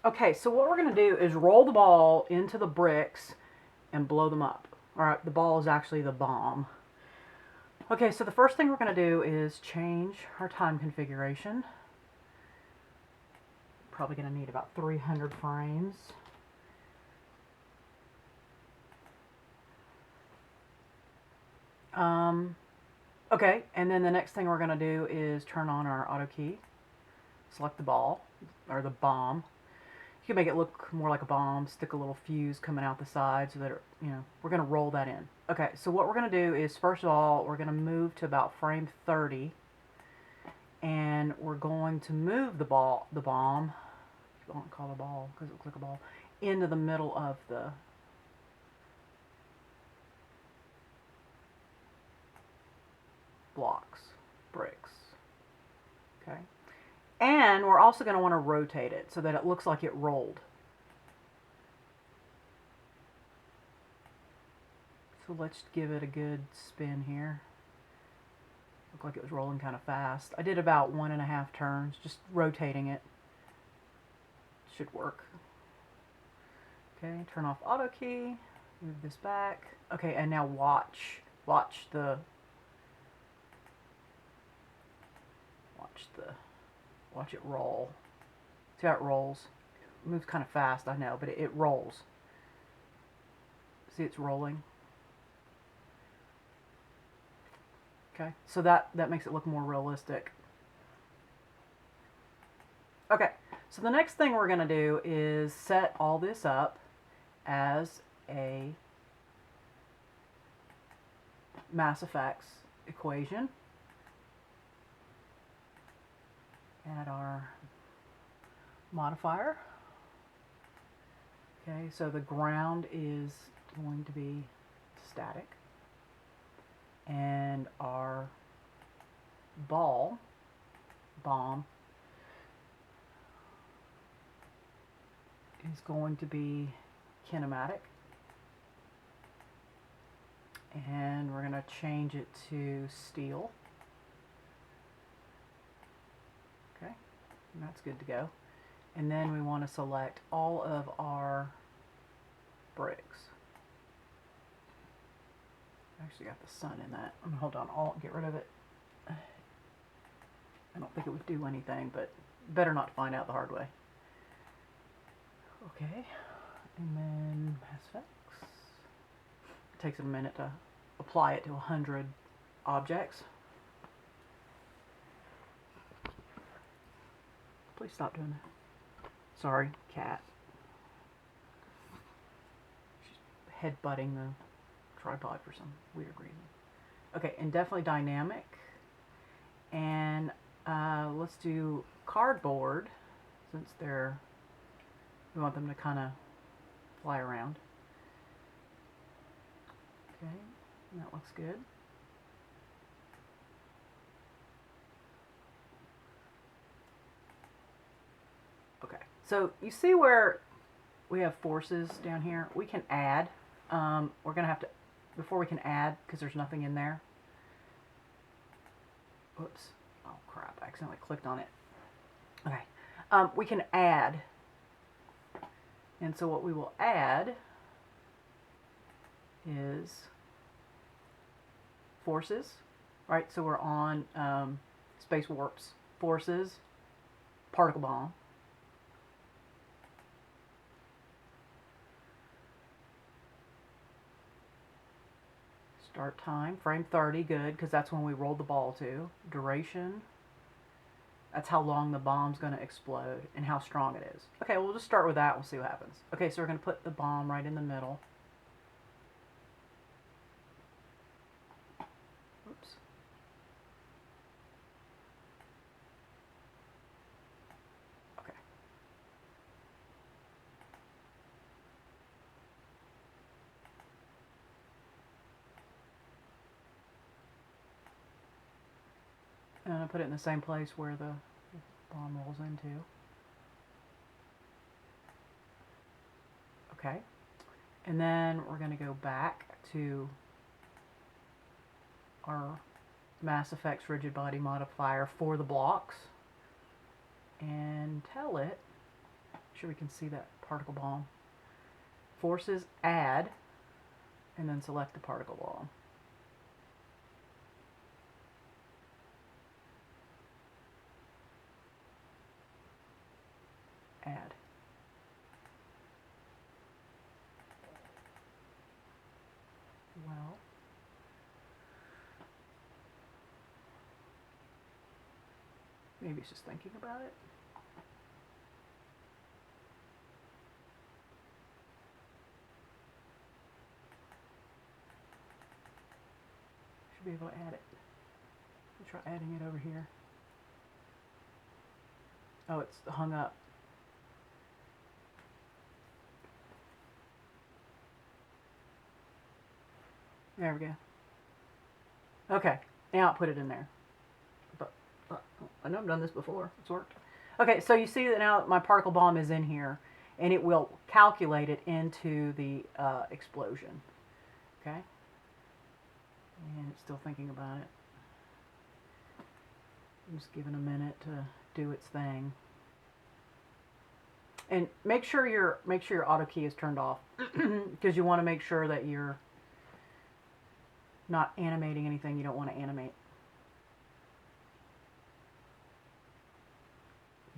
Okay, so what we're going to do is roll the ball into the bricks and blow them up. Alright, the ball is actually the bomb. Okay, so the first thing we're going to do is change our time configuration. Probably going to need about 300 frames. Okay, and then the next thing we're going to do is turn on our auto key. Select the ball, or the bomb. You can make it look more like a bomb, stick a little fuse coming out the side so that, we're going to roll that in. Okay, so what we're going to do is, first of all, we're going to move to about frame 30, and we're going to move the bomb, I won't call it a ball because it looks like a ball, into the middle of the blocks, bricks. Okay. And we're also going to want to rotate it so that it looks like it rolled. So let's give it a good spin here. Looked like it was rolling kind of fast. I did about 1.5 turns, just rotating it. Should work. Okay, turn off auto key, move this back. Okay, and now watch it roll. See how it rolls? It moves kind of fast, I know, but it rolls. See, it's rolling. Okay, so that makes it look more realistic. Okay, so the next thing we're going to do is set all this up as a MassFX equation. Add our modifier. Okay, so the ground is going to be static, and our bomb is going to be kinematic, and we're going to change it to steel. Okay, and that's good to go. And then we want to select all of our bricks. Actually got the sun in that. Hold on, I'll get rid of it. I don't think it would do anything, but better not find out the hard way. Okay, and then MassFX. It takes a minute to apply it to 100 objects. Please stop doing that. Sorry, cat. She's headbutting the tripod for some weird reason. Okay, and definitely dynamic. And let's do cardboard, since we want them to kind of fly around. Okay, and that looks good. Okay, so you see where we have forces down here? We can add. We're going to have to, before we can add, because there's nothing in there. Oops. Oh crap, I accidentally clicked on it. Okay. We can add. And so what we will add is forces. Right, so we're on space warps. Forces, particle bomb. Start time, frame 30, good, because that's when we rolled the ball to. Duration, that's how long the bomb's going to explode and how strong it is. Okay, we'll just start with that, we'll see what happens. Okay, so we're going to put the bomb right in the middle. Oops. Okay. And I'm going to put it in the same place where the bomb rolls into. Okay. And then we're going to go back to our MassFX rigid body modifier for the blocks and tell it Make sure we can see that particle bomb. Forces, add, and then select the particle bomb. Add. Well, maybe it's just thinking about it. Should be able to add it. I'll try adding it over here. Oh, it's hung up. There we go. Okay, now I'll put it in there. But I know I've done this before. It's worked. Okay, so you see that now my particle bomb is in here, and it will calculate it into the explosion. Okay, and it's still thinking about it. I'm just giving a minute to do its thing. And make sure your auto key is turned off because you want to make sure that you're not animating anything you don't want to animate.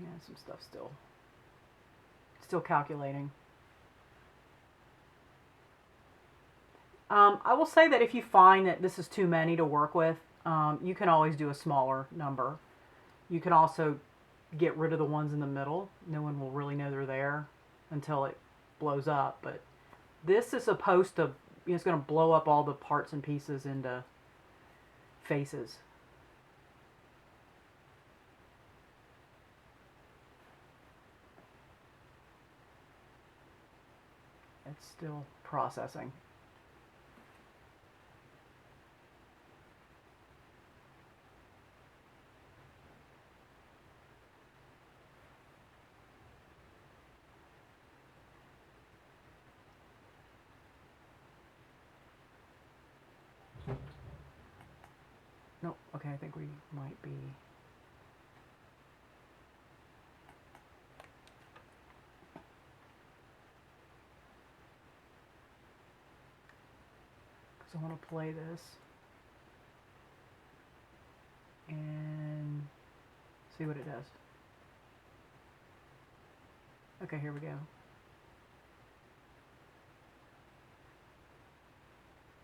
Yeah, some stuff still calculating. I will say that if you find that this is too many to work with, you can always do a smaller number. You can also get rid of the ones in the middle. No one will really know they're there until it blows up. But this is supposed to, it's going to blow up all the parts and pieces into faces. It's still processing. Nope, okay, I think we might be. Because I want to play this and see what it does. Okay, here we go.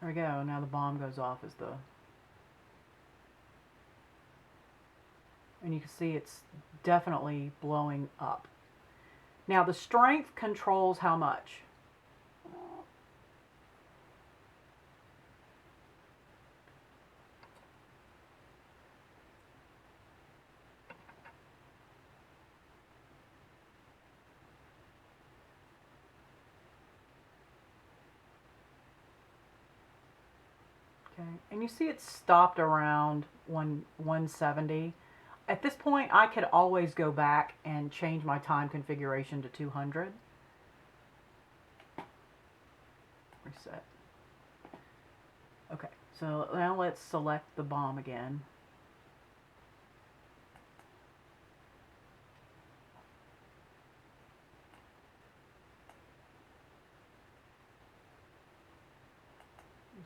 There we go, now the bomb goes off as the... And you can see it's definitely blowing up. Now the strength controls how much. Okay, and you see it's stopped around 170. At this point, I could always go back and change my time configuration to 200. Reset. Okay, so now let's select the bomb again.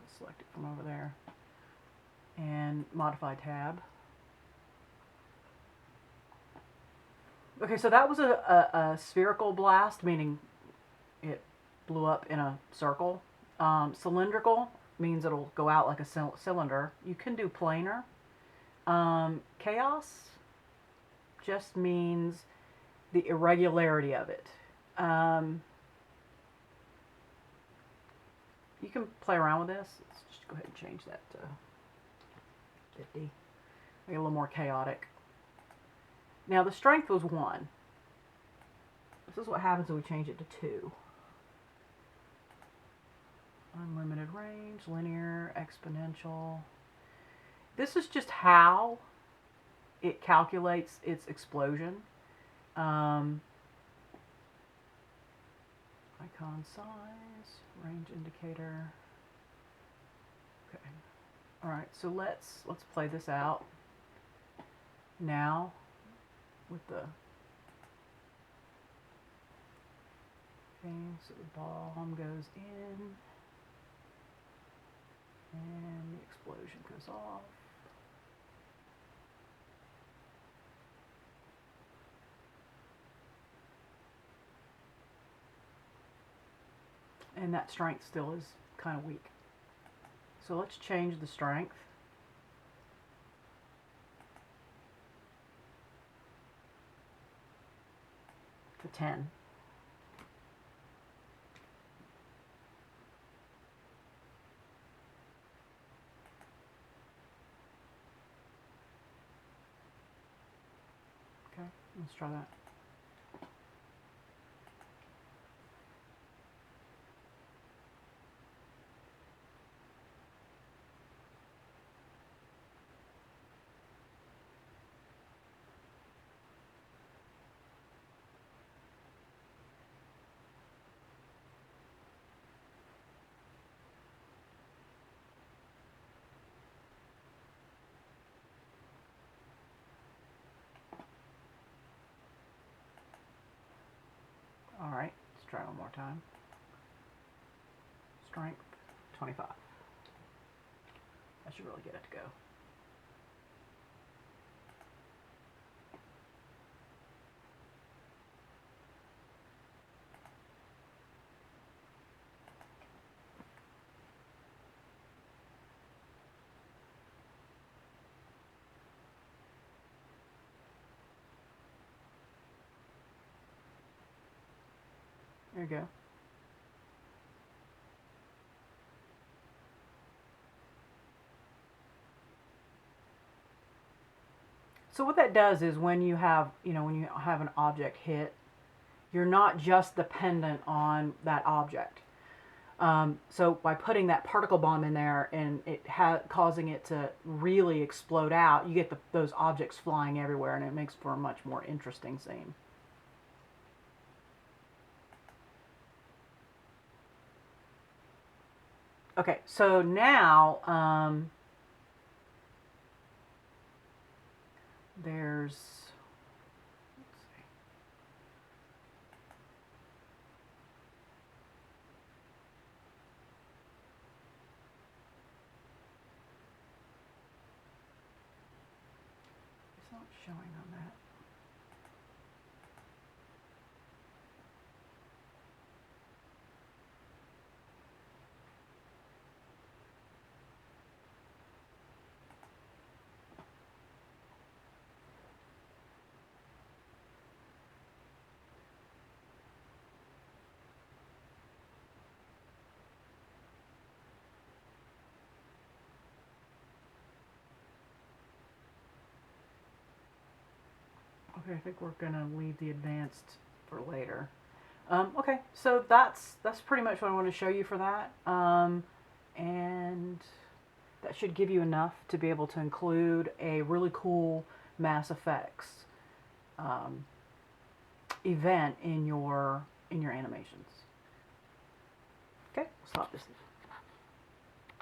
Just select it from over there. And modify tab. Okay, so that was a spherical blast, meaning it blew up in a circle. Cylindrical means it'll go out like a cylinder. You can do planar. Chaos just means the irregularity of it. You can play around with this. Let's just go ahead and change that to 50. Make it a little more chaotic. Now the strength was 1. This is what happens when we change it to 2. Unlimited range, linear, exponential. This is just how it calculates its explosion. Icon size, range indicator. Okay. All right, so let's play this out now with the Okay, so the bomb goes in, and the explosion goes off. And that strength still is kind of weak. So let's change the strength to 10. Okay, let's try that. All right, let's try one more time. Strength 25. I should really get it to go. There you go. So what that does is when you have, when you have an object hit, you're not just dependent on that object. So by putting that particle bomb in there and it causing it to really explode out, you get those objects flying everywhere, and it makes for a much more interesting scene. Okay, so now there's, let's see. It's not showing on that. Okay, I think we're gonna leave the advanced for later. Okay, so that's pretty much what I want to show you for that. And that should give you enough to be able to include a really cool MassFX event in your animations. Okay, we'll stop this.